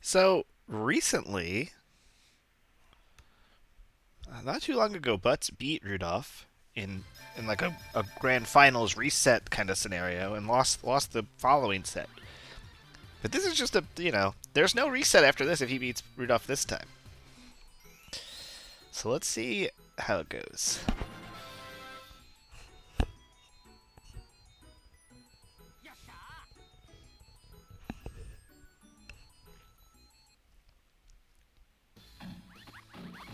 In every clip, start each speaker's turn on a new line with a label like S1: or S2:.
S1: So recently, not too long ago, Butts beat Rudolph in like a grand finals reset kind of scenario and lost the following set. But this is just there's no reset after this if he beats Rudolph this time. So let's see how it goes.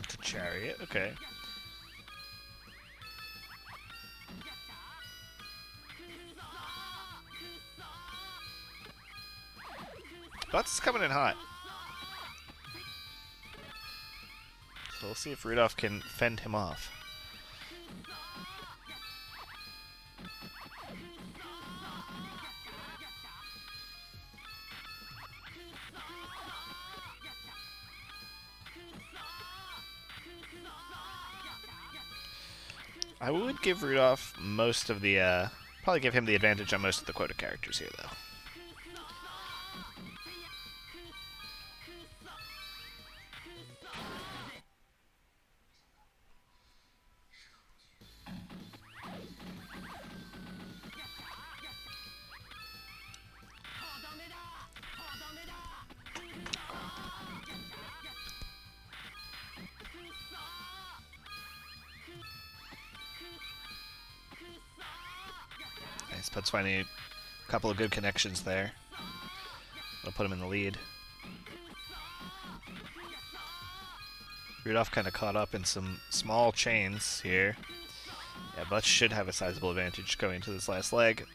S1: To Chariot, okay. Butts is coming in hot. So we'll see if Rudolph can fend him off. I would give Rudolph most of the, probably give him the advantage on most of the quota characters here, though. Nice, Put's finding a couple of good connections there. That'll put him in the lead. Rudolph kind of caught up in some small chains here. Yeah, Butts should have a sizable advantage going into this last leg.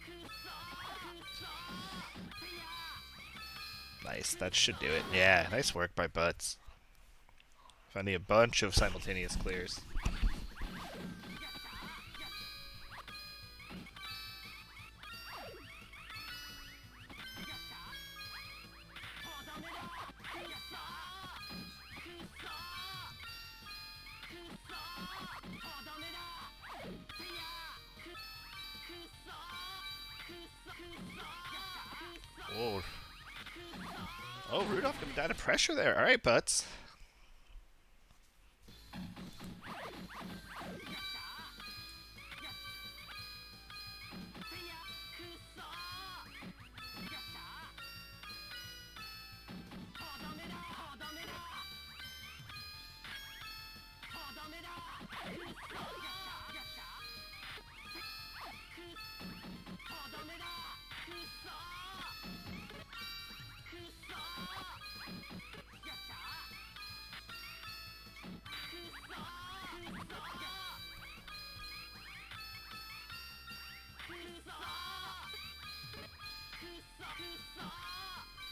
S1: Nice, that should do it. Yeah, nice work by Butts. Finding a bunch of simultaneous clears. Whoa. Oh, Rudolph gonna die to pressure there. Alright, Butts.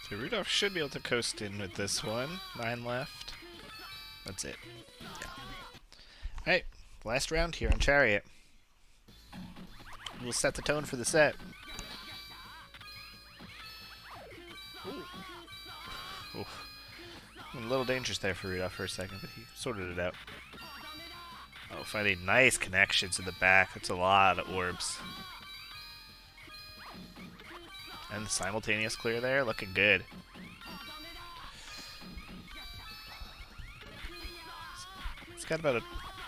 S1: So Rudolph should be able to coast in with this one. 9 left. That's it. Yeah. Alright, last round here on Chariot. We'll set the tone for the set. Ooh. A little dangerous there for Rudolph for a second, but he sorted it out. Oh, finding nice connections in the back. That's a lot of orbs. And the simultaneous clear there, looking good. It's got about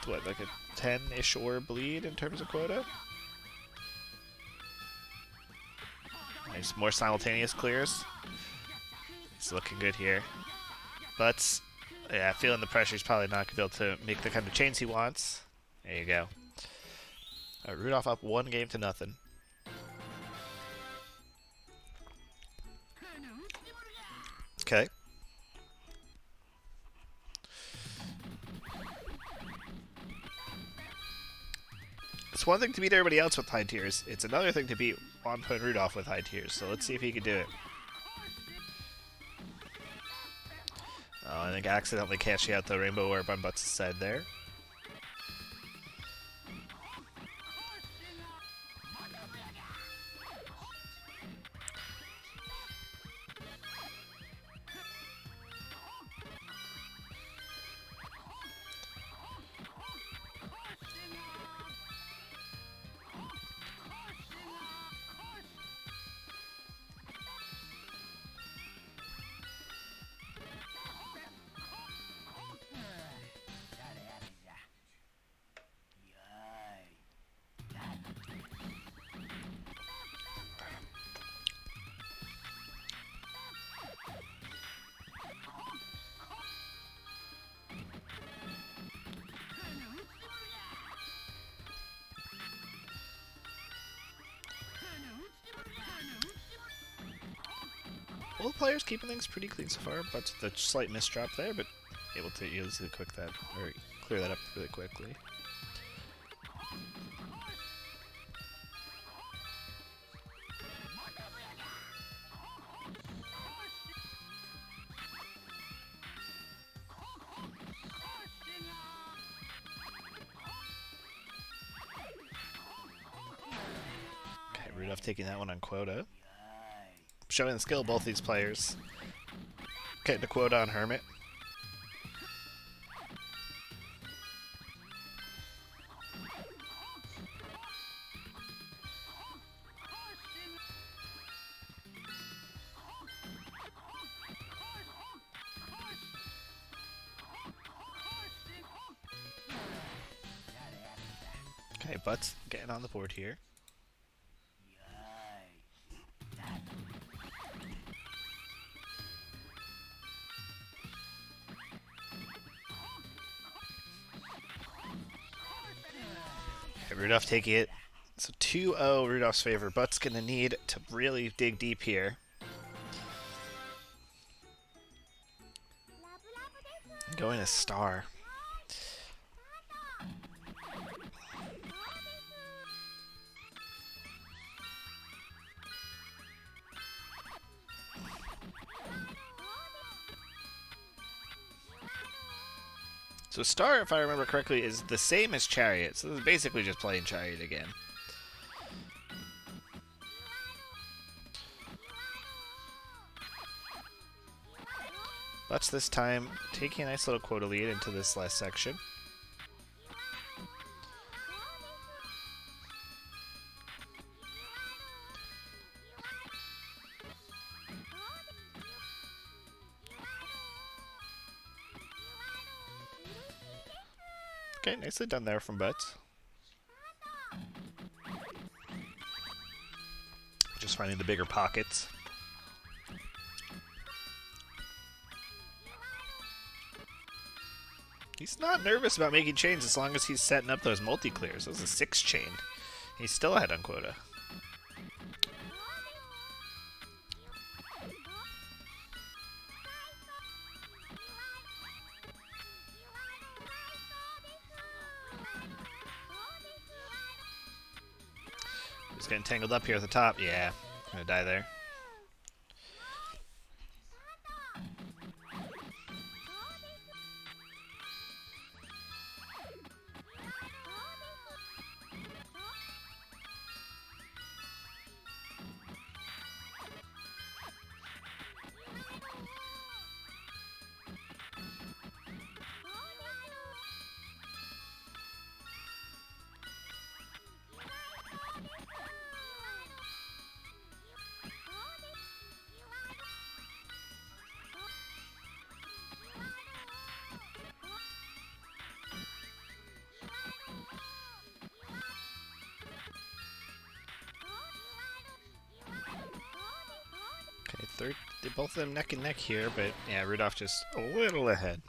S1: like a 10-ish orb lead in terms of quota. Nice, more simultaneous clears. He's looking good here. But, yeah, feeling the pressure, he's probably not going to be able to make the kind of chains he wants. There you go. Rudolph up 1 game to nothing. Okay. It's one thing to beat everybody else with high tiers. It's another thing to beat on-point Rudolph with high tiers. So let's see if he can do it. Oh, I think accidentally cashing out the rainbow orb on Butts' side there. players keeping things pretty clean so far, but the slight misdrop there, but able to easily clear that up really quickly. Okay, Rudolph taking that one on quota. Showing the skill of both these players. Getting the quota on Hermit. Okay, Butz getting on the board here. Rudolph taking it. So 2-0 Rudolph's favor. But's going to need to really dig deep here. Going a star. So Star, if I remember correctly, is the same as Chariot. So this is basically just playing Chariot again. But's this time taking a nice little quota lead into this last section. Okay, nicely done there from Butz. Just finding the bigger pockets. He's not nervous about making chains as long as he's setting up those multi-clears. That was a 6 chain. He's still ahead on quota. He's getting tangled up here at the top. Yeah, gonna die there. Okay, both of them neck and neck here, but yeah, Rudolph just a little ahead.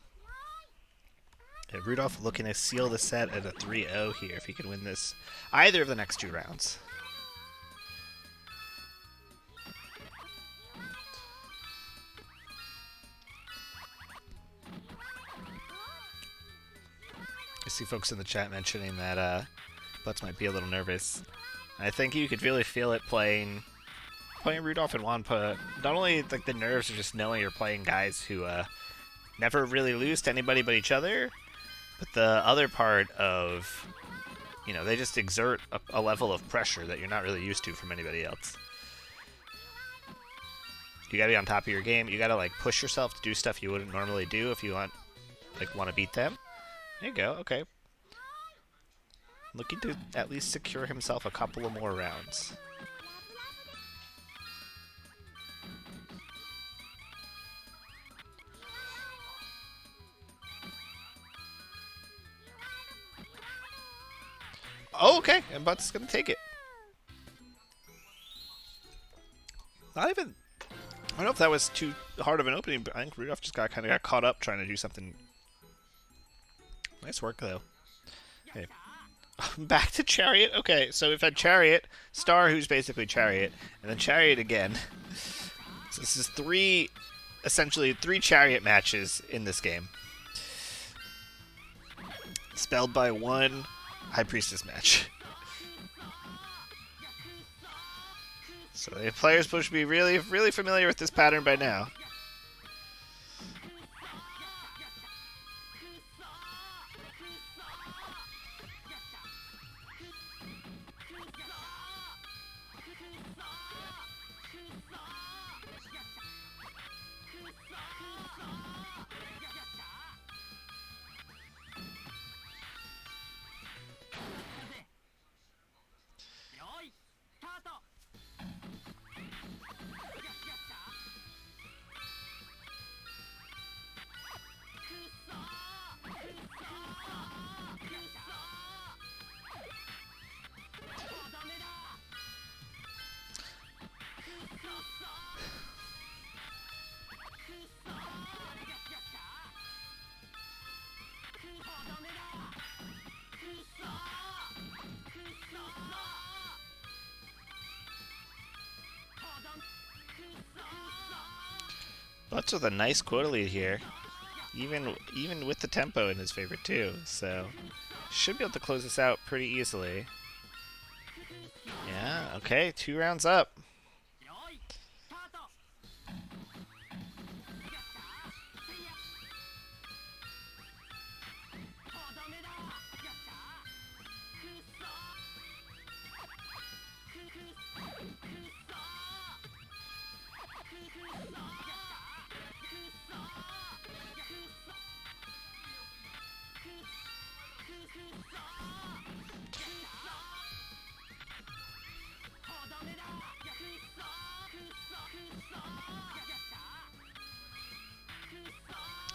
S1: Yeah, Rudolph looking to seal the set at a 3-0 here if he can win this either of the next 2 rounds. I see folks in the chat mentioning that Butz might be a little nervous. I think you could really feel it playing Rudolph and Wanpa. Not only like the nerves of just knowing you're playing guys who never really lose to anybody but each other, but the other part of, you know, they just exert a level of pressure that you're not really used to from anybody else. You gotta be on top of your game. You gotta like push yourself to do stuff you wouldn't normally do if you want to beat them. There you go. Okay. Looking to at least secure himself a couple of more rounds. Oh, okay, and Butz is going to take it. I don't know if that was too hard of an opening, but I think Rudolph just kind of got caught up trying to do something. Nice work, though. Okay. Back to Chariot. Okay, so we've had Chariot, Star, who's basically Chariot, and then Chariot again. So this is essentially three chariot matches in this game. Spelled by one High Priestess match. So the players should be really, really familiar with this pattern by now. Butz with a nice quota lead here, even with the tempo in his favor too. So should be able to close this out pretty easily. Yeah. Okay. 2 rounds up.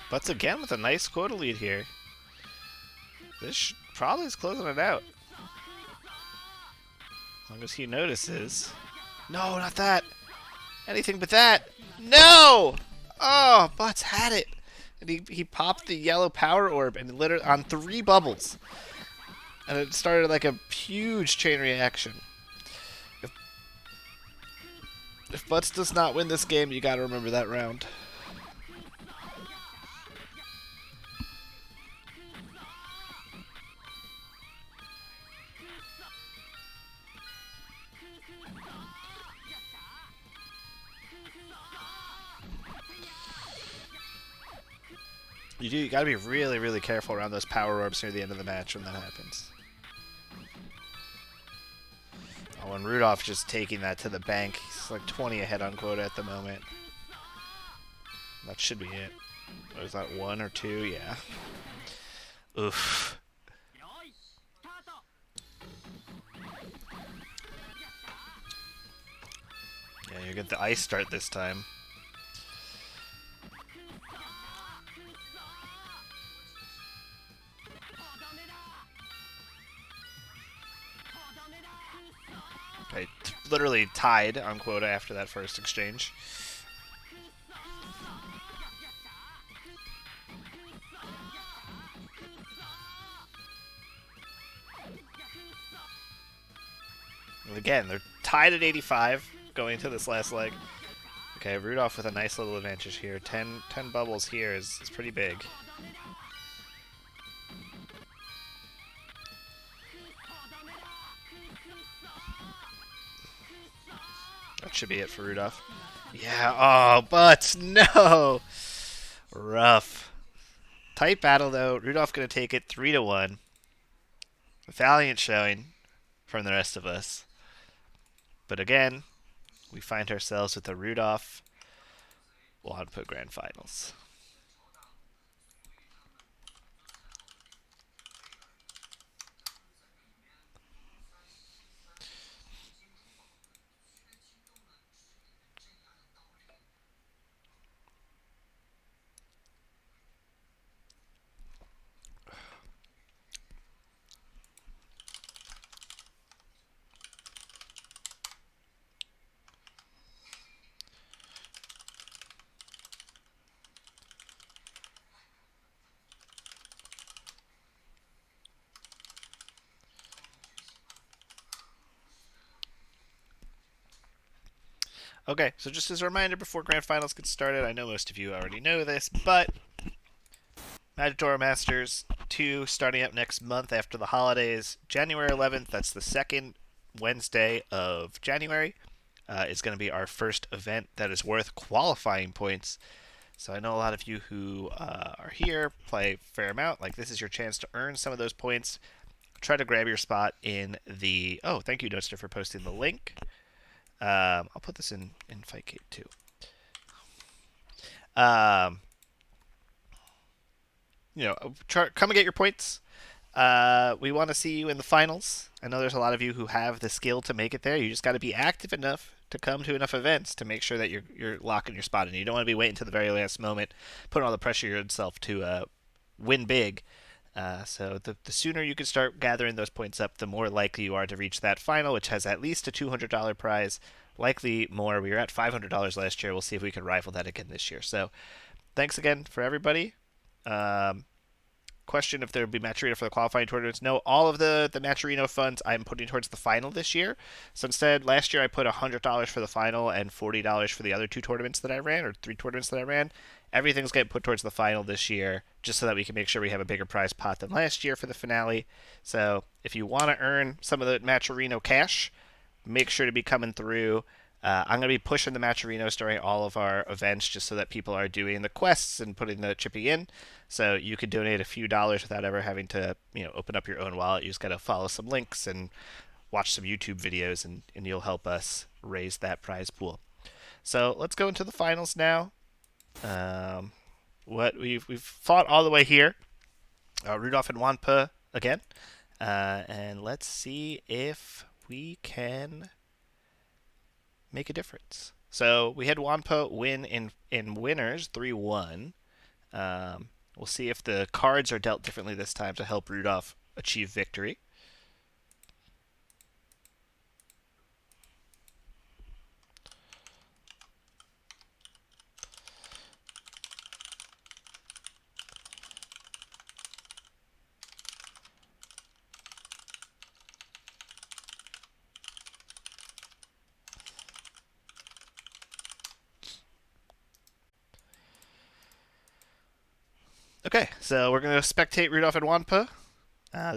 S1: Butz again with a nice quota lead here. This probably is closing it out. As long as he notices. No, not that. Anything but that. No! Oh, Butz had it. And he popped the yellow power orb and lit it on 3 bubbles. And it started like a huge chain reaction. If Butz does not win this game, you gotta remember that round. You gotta be really, really careful around those power orbs near the end of the match when that happens. Oh, and Rudolph just taking that to the bank. He's like 20 ahead on quota at the moment. That should be it. Or is that 1 or 2? Yeah. Oof. Yeah, you get the ice start this time. Okay, literally tied on quota after that first exchange. And again, they're tied at 85 going into this last leg. Okay, Rudolph with a nice little advantage here. 10 bubbles here is pretty big. That should be it for Rudolph. Yeah, oh, but no! Rough. Tight battle, though. Rudolph going to take it 3-1. A valiant showing from the rest of us. But again, we find ourselves with the Rudolph Wonput Grand Finals. Okay, so just as a reminder before Grand Finals get started, I know most of you already know this, but Matador Masters 2 starting up next month after the holidays, January 11th. That's the second Wednesday of January. Is going to be our first event that is worth qualifying points. So I know a lot of you who are here play a fair amount. Like, this is your chance to earn some of those points. Try to grab your spot in the. Oh, thank you, Noster, for posting the link. I'll put this in Fightcade too. Um, come and get your points. We want to see you in the finals. I know there's a lot of you who have the skill to make it there. You just got to be active enough to come to enough events to make sure that you're locking your spot in. You don't want to be waiting to the very last moment, putting all the pressure on yourself to win big. So the sooner you can start gathering those points up, the more likely you are to reach that final, which has at least a $200 prize, likely more. We were at $500 last year. We'll see if we can rival that again this year. So thanks again for everybody. Um, Question if there would be Matcherino for the qualifying tournaments. No, all of the Matcherino funds I'm putting towards the final this year. So instead, last year I put $100 for the final and $40 for the other two tournaments that I ran, or three tournaments that I ran. Everything's getting put towards the final this year, just so that we can make sure we have a bigger prize pot than last year for the finale. So if you want to earn some of the Matcherino cash, make sure to be coming through. I'm going to be pushing the Matcherinos during all of our events just so that people are doing the quests and putting the chipping in. So you could donate a few dollars without ever having to, open up your own wallet. You just got to follow some links and watch some YouTube videos, and you'll help us raise that prize pool. So let's go into the finals now. What we've fought all the way here. Rudolph123 again. And let's see if we can make a difference. So we had Wampa win in winners 3-1. We'll see if the cards are dealt differently this time to help Rudolph achieve victory. Okay, so we're going to spectate Rudolph and Wampa. This